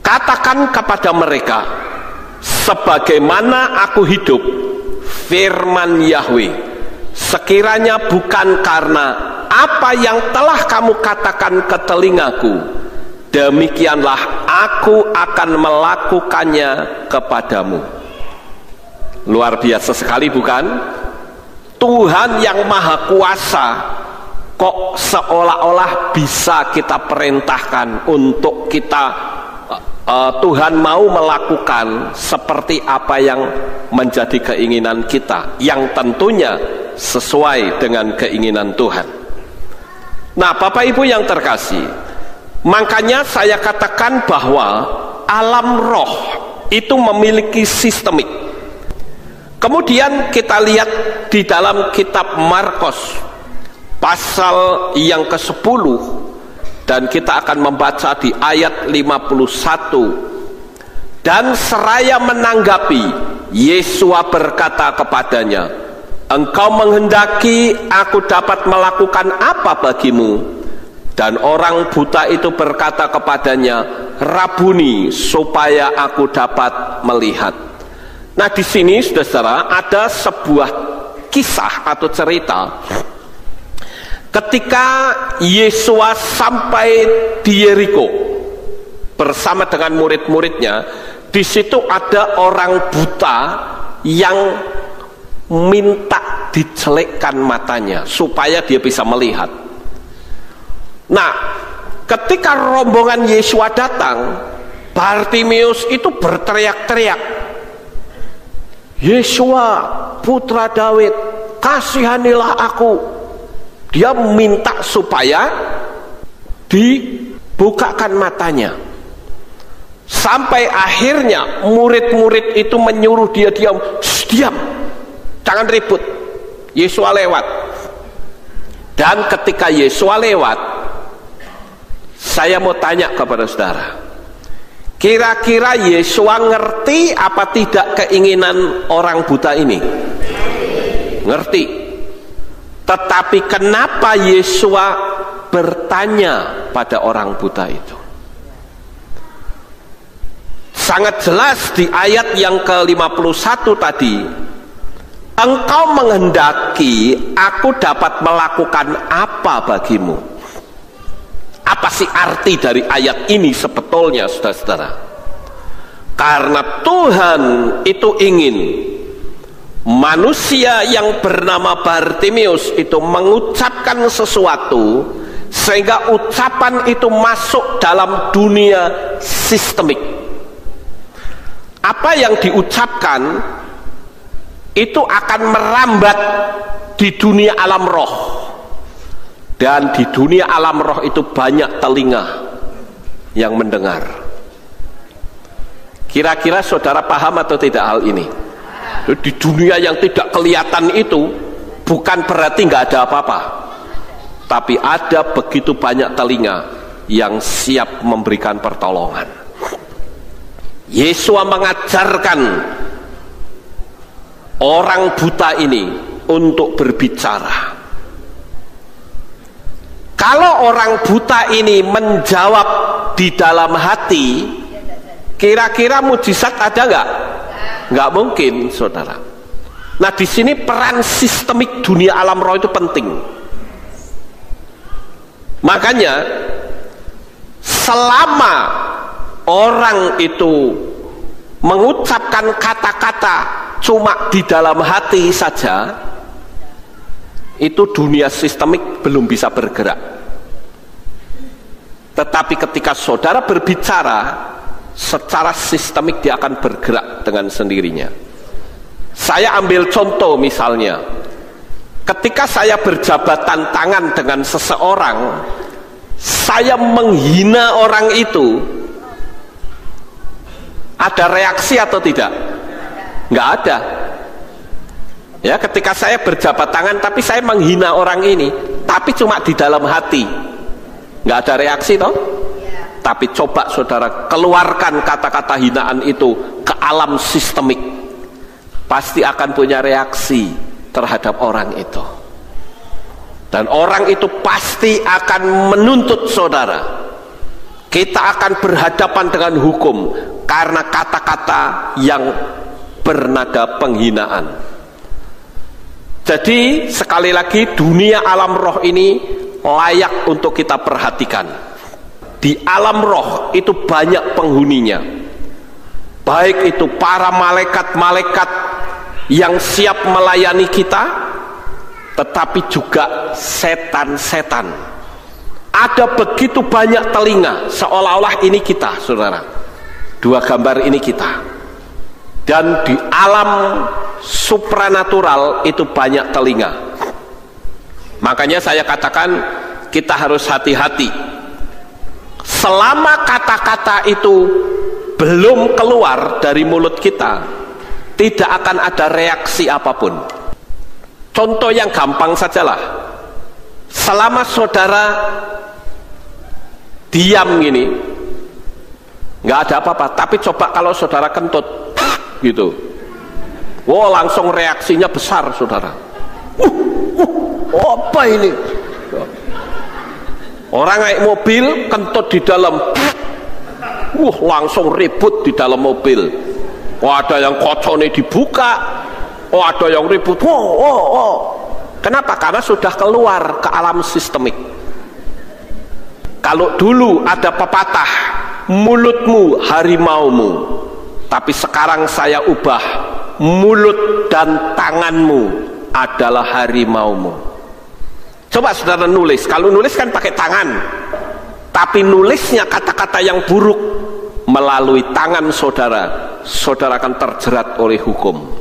Katakan kepada mereka, sebagaimana aku hidup, firman Yahweh, sekiranya bukan karena apa yang telah kamu katakan ke telingaku, demikianlah aku akan melakukannya kepadamu. Luar biasa sekali, bukan? Tuhan yang maha kuasa kok seolah-olah bisa kita perintahkan untuk kita, Tuhan mau melakukan seperti apa yang menjadi keinginan kita, yang tentunya sesuai dengan keinginan Tuhan. Nah, Bapak Ibu yang terkasih, makanya saya katakan bahwa alam roh itu memiliki sistemik. Kemudian kita lihat di dalam kitab Markus pasal yang ke-10, dan kita akan membaca di ayat 51. Dan seraya menanggapi, Yesua berkata kepadanya, engkau menghendaki aku dapat melakukan apa bagimu? Dan orang buta itu berkata kepadanya, Rabuni, supaya aku dapat melihat. Nah, di sini saudara, ada sebuah kisah atau cerita ketika Yesua sampai di Yeriko bersama dengan murid-muridnya. Di situ ada orang buta yang minta dicelekkan matanya supaya dia bisa melihat. Nah, ketika rombongan Yesua datang, Bartimeus itu berteriak-teriak, Yesua, putra Daud, kasihanilah aku. Dia minta supaya dibukakan matanya. Sampai akhirnya murid-murid itu menyuruh dia diam. Diam, jangan ribut. Yesua lewat. Dan ketika Yesua lewat, saya mau tanya kepada saudara, kira-kira Yesua ngerti apa tidak keinginan orang buta ini? Ngerti. Tetapi kenapa Yesua bertanya pada orang buta itu? Sangat jelas di ayat yang ke-51 tadi, engkau menghendaki aku dapat melakukan apa bagimu? Apa sih arti dari ayat ini sebetulnya, saudara-saudara? Karena Tuhan itu ingin manusia yang bernama Bartimeus itu mengucapkan sesuatu, sehingga ucapan itu masuk dalam dunia sistemik. Apa yang diucapkan itu akan merambat di dunia alam roh, dan di dunia alam roh itu banyak telinga yang mendengar. Kira-kira saudara paham atau tidak hal ini? Di dunia yang tidak kelihatan itu bukan berarti nggak ada apa-apa, tapi ada begitu banyak telinga yang siap memberikan pertolongan. Yesua mengajarkan orang buta ini untuk berbicara. Kalau orang buta ini menjawab di dalam hati, kira-kira mujizat ada nggak? Nggak mungkin, saudara. Nah, di sini peran sistemik dunia alam roh itu penting. Makanya selama orang itu mengucapkan kata-kata cuma di dalam hati saja, itu dunia sistemik belum bisa bergerak. Tetapi ketika saudara berbicara secara sistemik, dia akan bergerak dengan sendirinya. Saya ambil contoh misalnya, ketika saya berjabatan tangan dengan seseorang, saya menghina orang itu, ada reaksi atau tidak? Nggak ada. Ya, ketika saya berjabat tangan tapi saya menghina orang ini, tapi cuma di dalam hati, nggak ada reaksi toh? Tapi coba saudara keluarkan kata-kata hinaan itu ke alam sistemik, pasti akan punya reaksi terhadap orang itu. Dan orang itu pasti akan menuntut saudara. Kita akan berhadapan dengan hukum karena kata-kata yang bernada penghinaan. Jadi sekali lagi, dunia alam roh ini layak untuk kita perhatikan. Di alam roh itu banyak penghuninya, baik itu para malaikat-malaikat yang siap melayani kita, tetapi juga setan-setan. Ada begitu banyak telinga, seolah-olah ini kita, saudara. Dua gambar ini kita. Dan di alam supranatural itu banyak telinga. Makanya saya katakan kita harus hati-hati. Selama kata-kata itu belum keluar dari mulut kita, tidak akan ada reaksi apapun. Contoh yang gampang sajalah. Selama saudara diam gini, nggak ada apa-apa. Tapi coba kalau saudara kentut, gitu, wow, langsung reaksinya besar, saudara. Apa ini? Orang naik mobil, kentut di dalam, langsung ribut di dalam mobil. Ada yang kocone dibuka, ada yang ribut. Kenapa? Karena sudah keluar ke alam sistemik. Kalau dulu ada pepatah, mulutmu harimaumu, tapi sekarang saya ubah, mulut dan tanganmu adalah harimaumu. Coba saudara nulis, kalau nulis kan pakai tangan, tapi nulisnya kata-kata yang buruk melalui tangan saudara, saudara akan terjerat oleh hukum.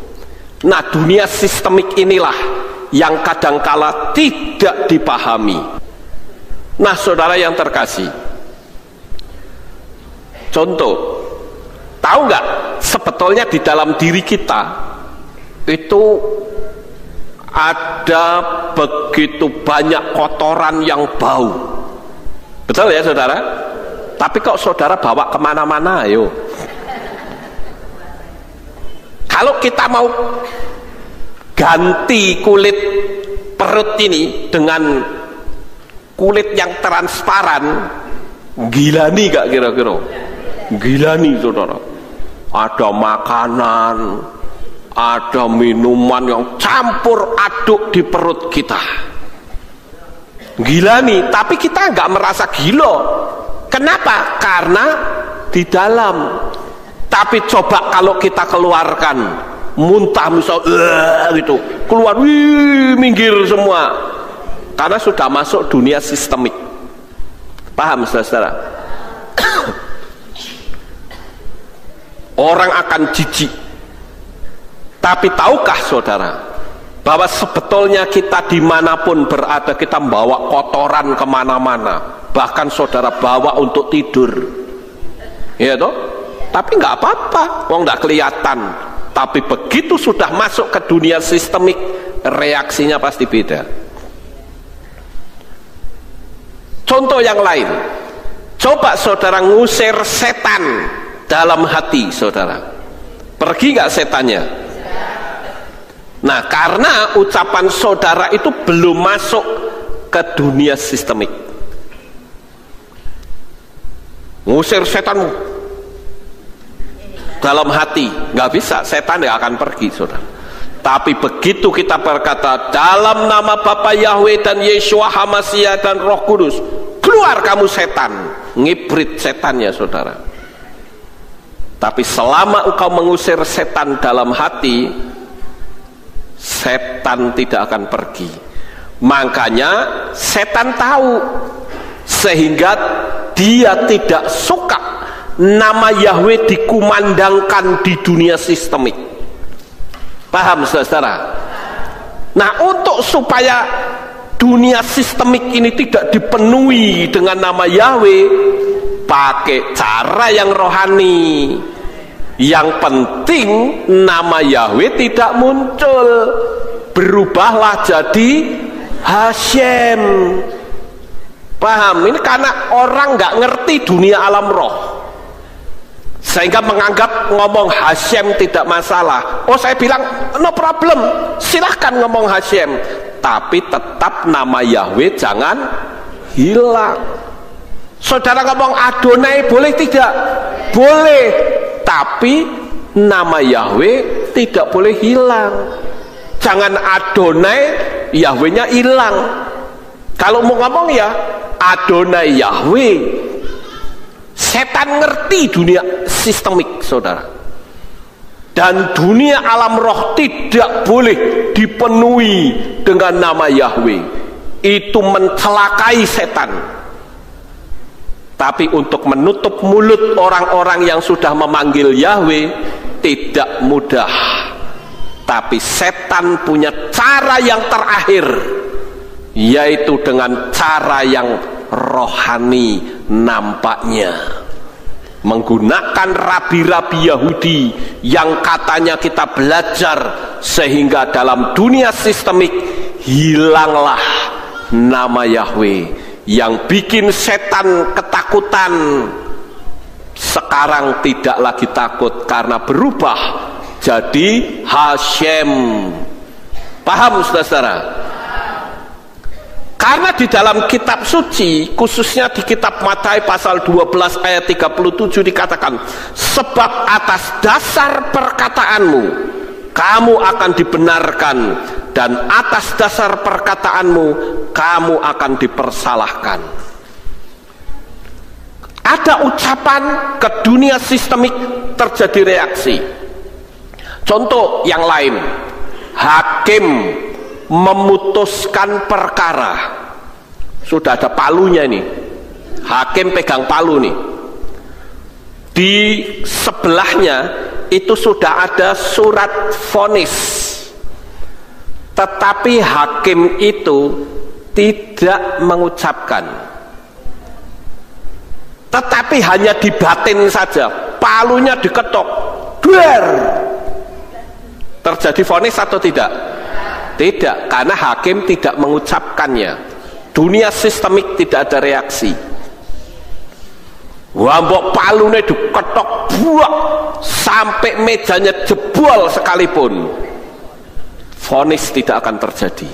Nah, dunia sistemik inilah yang kadangkala tidak dipahami. Nah, saudara yang terkasih, contoh, tahu nggak sebetulnya di dalam diri kita itu ada begitu banyak kotoran yang bau, betul ya saudara? Tapi kok saudara bawa kemana-mana, ayo. Kalau kita mau ganti kulit perut ini dengan kulit yang transparan, gilani gak kira-kira? Gilani saudara. Ada makanan, ada minuman yang campur aduk di perut kita. Gilani, tapi kita nggak merasa gila. Kenapa? Karena di dalam. Tapi coba kalau kita keluarkan, muntah misal, gitu, keluar, minggir semua. Karena sudah masuk dunia sistemik. Paham saudara? Orang akan jijik. Tapi tahukah saudara bahwa sebetulnya kita dimanapun berada, kita membawa kotoran kemana-mana, bahkan saudara bawa untuk tidur, ya toh? Tapi nggak apa-apa, wong nggak kelihatan. Tapi begitu sudah masuk ke dunia sistemik, reaksinya pasti beda. Contoh yang lain, coba saudara ngusir setan dalam hati saudara, pergi nggak setannya? Nah, karena ucapan saudara itu belum masuk ke dunia sistemik. Ngusir setan dalam hati nggak bisa, setan nggak akan pergi saudara. Tapi begitu kita berkata dalam nama Bapa Yahweh dan Yeshua HaMashiach dan Roh Kudus, keluar kamu setan, ngibrit setannya saudara. Tapi selama engkau mengusir setan dalam hati, setan tidak akan pergi. Makanya setan tahu, sehingga dia tidak suka nama Yahweh dikumandangkan di dunia sistemik. Paham saudara? Nah, untuk supaya dunia sistemik ini tidak dipenuhi dengan nama Yahweh, pakai cara yang rohani. Yang penting nama Yahweh tidak muncul, berubahlah jadi Hashem. Paham? Ini karena orang nggak ngerti dunia alam roh, sehingga menganggap ngomong Hashem tidak masalah. Oh, saya bilang no problem, silahkan ngomong Hashem, tapi tetap nama Yahweh jangan hilang. Saudara ngomong Adonai boleh tidak? Boleh, tapi nama Yahweh tidak boleh hilang. Jangan Adonai Yahwehnya hilang. Kalau mau ngomong ya Adonai Yahweh. Setan ngerti dunia sistemik, saudara, dan dunia alam roh tidak boleh dipenuhi dengan nama Yahweh. Itu mencelakai setan. Tapi untuk menutup mulut orang-orang yang sudah memanggil Yahweh tidak mudah. Tapi setan punya cara yang terakhir, yaitu dengan cara yang rohani nampaknya, menggunakan rabi-rabi Yahudi yang katanya kita belajar, sehingga dalam dunia sistemik hilanglah nama Yahweh. Yang bikin setan ketakutan sekarang tidak lagi takut karena berubah jadi Hashem. Paham saudara-saudara? Karena di dalam kitab suci, khususnya di kitab Matius pasal 12 ayat 37 dikatakan, sebab atas dasar perkataanmu kamu akan dibenarkan, dan atas dasar perkataanmu kamu akan dipersalahkan. Ada ucapan ke dunia sistemik terjadi reaksi. Contoh yang lain, hakim memutuskan perkara, sudah ada palunya ini, hakim pegang palu nih, di sebelahnya itu sudah ada surat vonis, tetapi hakim itu tidak mengucapkan, tetapi hanya di batin saja, palunya diketok, duer. Terjadi vonis atau tidak? Tidak, karena hakim tidak mengucapkannya. Dunia sistemik tidak ada reaksi. Wambok palune diketok buak sampai mejanya jebol sekalipun, vonis tidak akan terjadi.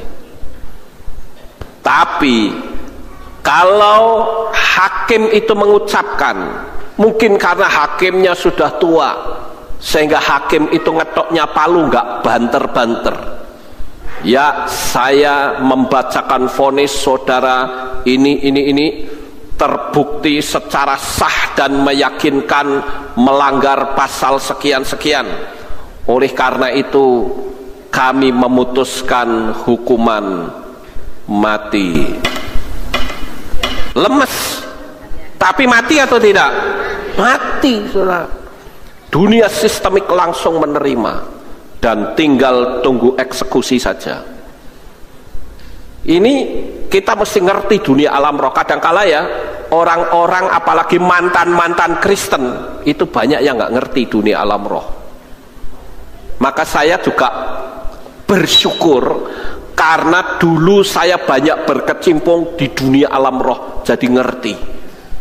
Tapi kalau hakim itu mengucapkan, mungkin karena hakimnya sudah tua sehingga hakim itu ngetoknya palu nggak banter-banter. Ya, saya membacakan vonis saudara ini terbukti secara sah dan meyakinkan melanggar pasal sekian-sekian. Oleh karena itu kami memutuskan hukuman mati. Lemes, tapi mati atau tidak? Mati, saudara. Dunia sistemik langsung menerima dan tinggal tunggu eksekusi saja. Ini kita mesti ngerti dunia alam roh. Kadangkala ya orang-orang, apalagi mantan-mantan Kristen, itu banyak yang nggak ngerti dunia alam roh. Maka saya juga bersyukur karena dulu saya banyak berkecimpung di dunia alam roh, jadi ngerti.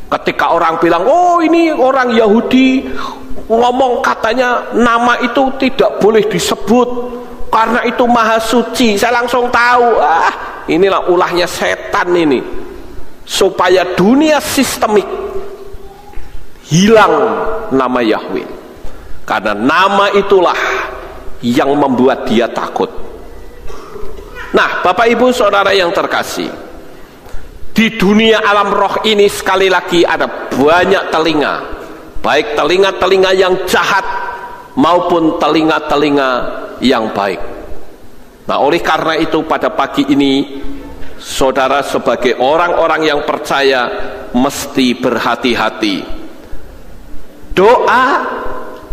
Ketika orang bilang, oh ini orang Yahudi ngomong katanya nama itu tidak boleh disebut karena itu maha suci, saya langsung tahu, inilah ulahnya setan ini, supaya dunia sistemik hilang nama Yahweh, karena nama itulah yang membuat dia takut. Nah, Bapak Ibu Saudara yang terkasih, di dunia alam roh ini sekali lagi ada banyak telinga, baik telinga-telinga yang jahat maupun telinga-telinga yang baik. Nah, oleh karena itu pada pagi ini saudara sebagai orang-orang yang percaya mesti berhati-hati. Doa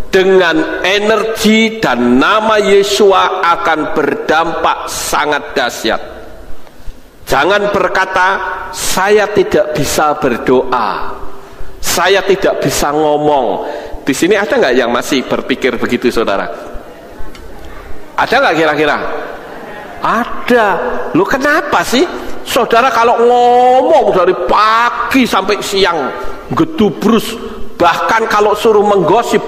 dengan energi dan nama Yesua akan berdampak sangat dahsyat. Jangan berkata, saya tidak bisa berdoa, saya tidak bisa ngomong. Di sini ada nggak yang masih berpikir begitu, saudara? Ada nggak kira-kira? Ada. Loh, kenapa sih saudara kalau ngomong dari pagi sampai siang gedubrus, bahkan kalau suruh menggosip,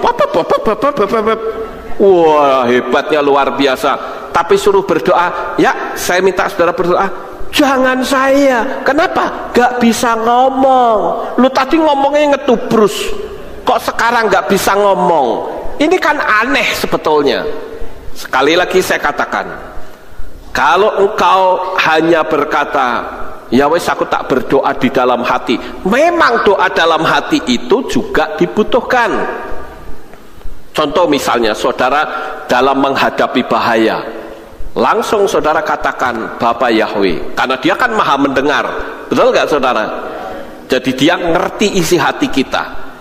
wah hebatnya luar biasa. tapi suruh berdoa, ya saya minta saudara berdoa, jangan saya. Kenapa? Gak bisa ngomong. Lu tadi ngomongnya ngetubrus, kok sekarang gak bisa ngomong? Ini kan aneh sebetulnya. Sekali lagi saya katakan, kalau engkau hanya berkata, ya wes aku tak berdoa di dalam hati, memang doa dalam hati itu juga dibutuhkan. Contoh misalnya saudara dalam menghadapi bahaya, langsung saudara katakan Bapa Yahweh, karena dia kan maha mendengar, betul gak saudara? Jadi dia ngerti isi hati kita.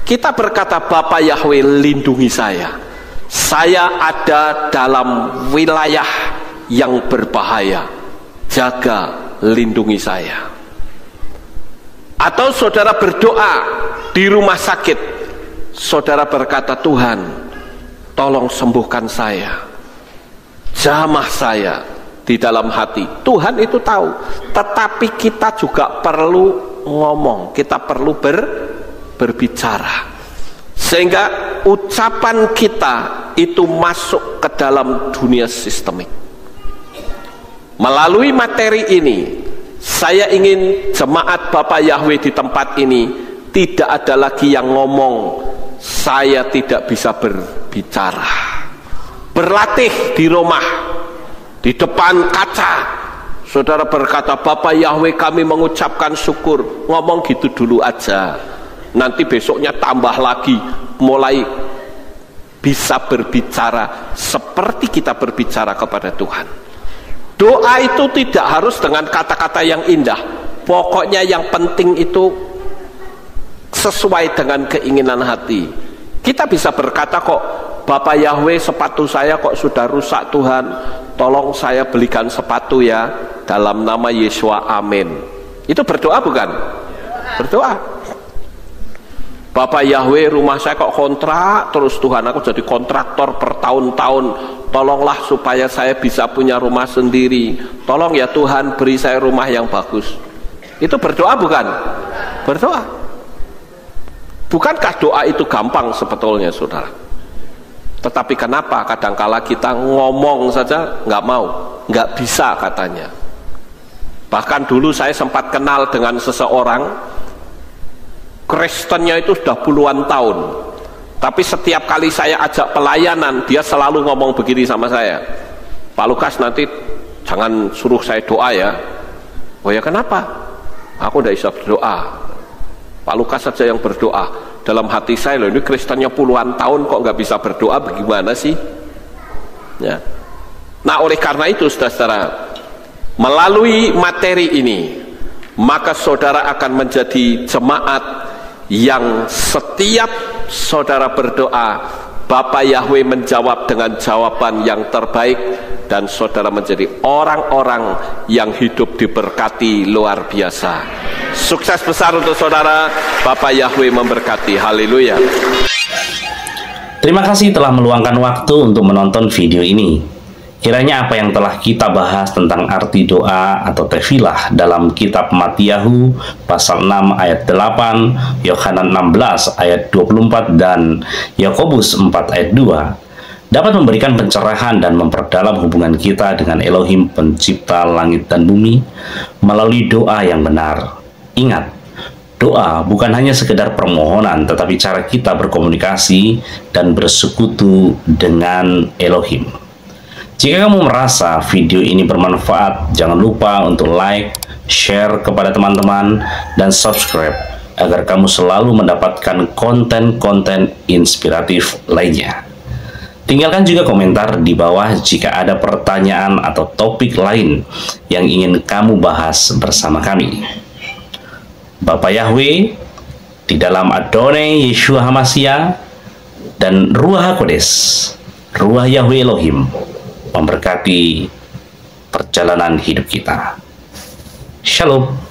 Kita berkata, Bapa Yahweh lindungi saya ada dalam wilayah yang berbahaya, jaga, lindungi saya. Atau saudara berdoa di rumah sakit, saudara berkata, Tuhan tolong sembuhkan saya, jamah saya di dalam hati. Tuhan itu tahu, tetapi kita juga perlu ngomong, kita perlu berbicara, sehingga ucapan kita itu masuk ke dalam dunia sistemik. Melalui materi ini, saya ingin jemaat Bapak Yahweh di tempat ini tidak ada lagi yang ngomong saya tidak bisa berbicara. Berlatih di rumah, di depan kaca, saudara berkata, Bapak Yahweh kami mengucapkan syukur. Ngomong gitu dulu aja, nanti besoknya tambah lagi, mulai bisa berbicara seperti kita berbicara kepada Tuhan. Doa itu tidak harus dengan kata-kata yang indah, pokoknya yang penting itu sesuai dengan keinginan hati. Kita bisa berkata kok, Bapak Yahweh sepatu saya kok sudah rusak Tuhan, tolong saya belikan sepatu ya, dalam nama Yesua, amin. Itu berdoa bukan? Berdoa. Bapak Yahweh rumah saya kok kontrak terus Tuhan, aku jadi kontraktor bertahun-tahun, tolonglah supaya saya bisa punya rumah sendiri, tolong ya Tuhan beri saya rumah yang bagus. Itu berdoa bukan? Berdoa. Bukankah doa itu gampang sebetulnya saudara? Tetapi kenapa kadangkala kita ngomong saja nggak mau, nggak bisa katanya. Bahkan dulu saya sempat kenal dengan seseorang, Kristennya itu sudah puluhan tahun, tapi setiap kali saya ajak pelayanan, dia selalu ngomong begini sama saya, Pak Lukas nanti jangan suruh saya doa ya. Oh ya kenapa? Aku tidak bisa berdoa, Pak Lukas saja yang berdoa. Dalam hati saya, loh ini Kristennya puluhan tahun kok nggak bisa berdoa, bagaimana sih? Ya. Nah oleh karena itu saudara, melalui materi ini, maka saudara akan menjadi jemaat yang setiap saudara berdoa, Bapa Yahweh menjawab dengan jawaban yang terbaik, dan saudara menjadi orang-orang yang hidup diberkati luar biasa. Sukses besar untuk saudara, Bapa Yahweh memberkati. Haleluya. Terima kasih telah meluangkan waktu untuk menonton video ini. Kiranya apa yang telah kita bahas tentang arti doa atau tefilah dalam kitab Matiyahu pasal 6 ayat 8, Yohanan 16 ayat 24, dan Yakobus 4 ayat 2 dapat memberikan pencerahan dan memperdalam hubungan kita dengan Elohim pencipta langit dan bumi melalui doa yang benar. Ingat, doa bukan hanya sekedar permohonan, tetapi cara kita berkomunikasi dan bersekutu dengan Elohim. Jika kamu merasa video ini bermanfaat, jangan lupa untuk like, share kepada teman-teman, dan subscribe agar kamu selalu mendapatkan konten-konten inspiratif lainnya. Tinggalkan juga komentar di bawah jika ada pertanyaan atau topik lain yang ingin kamu bahas bersama kami. Bapa Yahweh, di dalam Adonai Yeshua HaMashiach dan Ruach HaKodes, Ruach Yahweh Elohim, memberkati perjalanan hidup kita. Shalom.